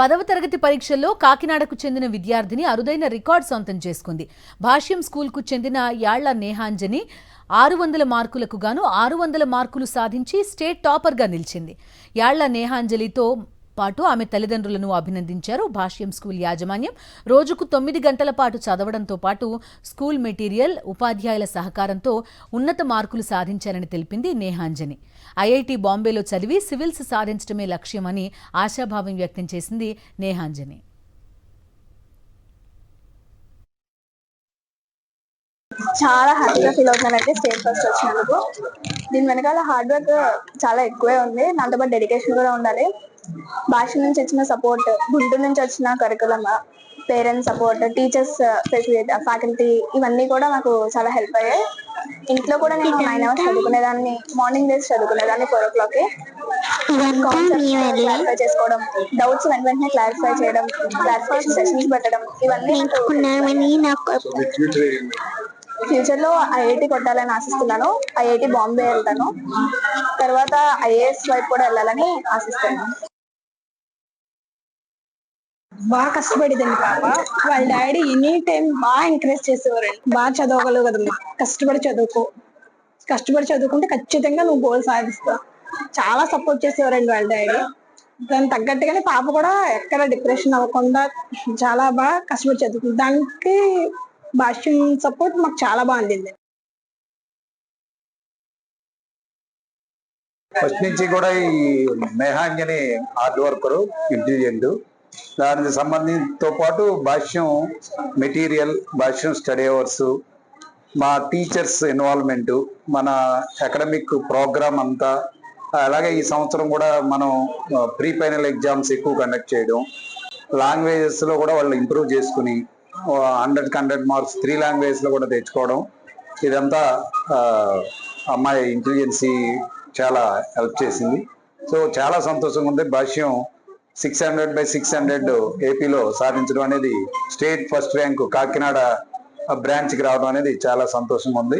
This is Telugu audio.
10వ తరగతి పరీక్షల్లో కాకినాడకు చెందిన విద్యార్థిని అరుదైన రికార్డ్ సొంతం చేసుకుంది. భాష్యం స్కూల్కు చెందిన యాళ్ల నేహాంజని 600 మార్కులకు గాను 600 మార్కులు సాధించి స్టేట్ టాపర్గా నిలిచింది. యాళ్ల నేహాంజలితో పాటు ఆమె తల్లిదండ్రులను అభినందించారు. భాష్యం స్కూల్ యాజమాన్యం రోజుకు 9 గంటల పాటు చదవడంతో పాటు స్కూల్ మెటీరియల్, ఉపాధ్యాయుల సహకారంతో ఉన్నత మార్కులు సాధించారని తెలిపింది నేహాంజని. ఐఐటి బాంబేలో చదివి సివిల్స్ సాధించడమే లక్ష్యమని ఆశాభావం వ్యక్తం చేసింది నేహాంజని. చాలా హ్యాపీగా ఫీల్ అవుతున్నానంటే స్టేట్ ఫస్ట్ వచ్చినందుకు. దీని వెనకాల హార్డ్ వర్క్ చాలా ఎక్కువే ఉంది, దాంతో పాటు డెడికేషన్ కూడా ఉండాలి. భాష నుంచి వచ్చిన సపోర్ట్, గుంటూరు నుంచి వచ్చిన curriculum, parents support, teachers facility, faculty, ఇవన్నీ కూడా నాకు చాలా హెల్ప్ అయ్యాయి. ఇంట్లో కూడా నేను 9 hours చదువుకునేదాన్ని, మార్నింగ్ డేస్ చదువుకునేదాన్ని 4 o'clock. క్లారిఫై చేసుకోవడం, డౌట్స్ వెంటనే క్లారిఫై చేయడం, క్లారిఫికేషన్ సెషన్స్ పెట్టడం, ఇవన్నీ ఫ్యూచర్ లో ఐఐటి కొట్టాలని ఆశిస్తున్నాను. ఐఐటి బాంబే వెళ్తాను, తర్వాత ఐఏఎస్ వైపు కూడా వెళ్ళాలని ఆశిస్తున్నాను. బాగా కష్టపడిదండి పాప. వాళ్ళ డాడీ ఎనీ టైం బాగా ఎంకరేజ్ చేసేవారండి. బాగా చదవగలవు కదమ్మా, కష్టపడి చదువుకుంటే ఖచ్చితంగా నువ్వు గోల్ సాధిస్తావు. చాలా సపోర్ట్ చేసేవారండి వాళ్ళ డాడీ. దానికి తగ్గట్టుగానే పాప కూడా ఎక్కడ డిప్రెషన్ అవ్వకుండా చాలా బాగా కష్టపడి చదువుకుంది. దానికి భాష్యం సపోర్ట్ మాకు చాలా బాగా అందింది. ఫస్ట్ నుంచి కూడా ఈ నేహాంజని హార్డ్ వర్కరు, ఇంటెలిజెంట్. దానికి సంబంధింతో పాటు భాష్యం మెటీరియల్, భాష్యం స్టడీ అవర్స్, మా టీచర్స్ ఇన్వాల్వ్మెంట్, మన అకాడమిక్ ప్రోగ్రామ్ అంతా, అలాగే ఈ సంవత్సరం కూడా మనం ప్రీ ఫైనల్ ఎగ్జామ్స్ ఎక్కువ కండక్ట్ చేయడం, లాంగ్వేజెస్లో కూడా వాళ్ళు ఇంప్రూవ్ చేసుకుని 100 మార్క్స్ 3 లాంగ్వేజెస్లో కూడా తెచ్చుకోవడం, ఇదంతా అమ్మాయి ఇంటెలిజెన్సీ చాలా హెల్ప్ చేసింది. సో చాలా సంతోషంగా ఉంది. భాష్యం 600/600 ఏపీలో సాధించడం అనేది, స్టేట్ ఫస్ట్ ర్యాంకు కాకినాడ బ్రాంచ్కి రావడం అనేది చాలా సంతోషంగా ఉంది.